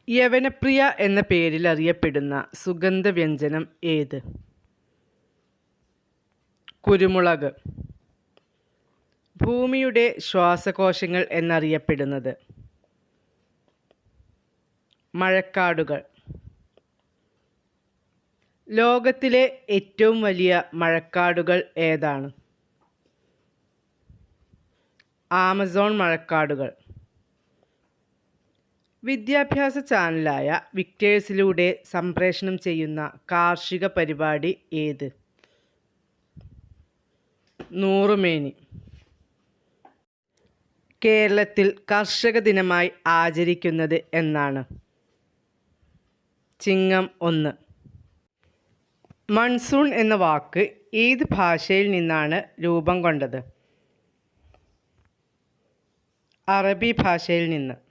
യവനപ്രിയ എന്ന പേരിൽ അറിയപ്പെടുന്ന സുഗന്ധവ്യഞ്ജനം ഏത്? കുരുമുളക്. ഭൂമിയുടെ ശ്വാസകോശങ്ങൾ എന്നറിയപ്പെടുന്നത്? മഴക്കാടുകൾ. ലോകത്തിലെ ഏറ്റവും വലിയ മഴക്കാടുകൾ ഏതാണ്? ആമസോൺ മഴക്കാടുകൾ. വിദ്യാഭ്യാസ ചാനലായ വിക്ടേഴ്സിലൂടെ സംപ്രേഷണം ചെയ്യുന്ന കാർഷിക പരിപാടി ഏത്? നൂറുമേനി. കേരളത്തിൽ കർഷക ദിനമായി ആചരിക്കുന്നത് എന്നാണ്? ചിങ്ങം 1. മൺസൂൺ എന്ന വാക്ക് ഏത് ഭാഷയിൽ നിന്നാണ് രൂപം കൊണ്ടത്? അറബി ഭാഷയിൽ നിന്ന്.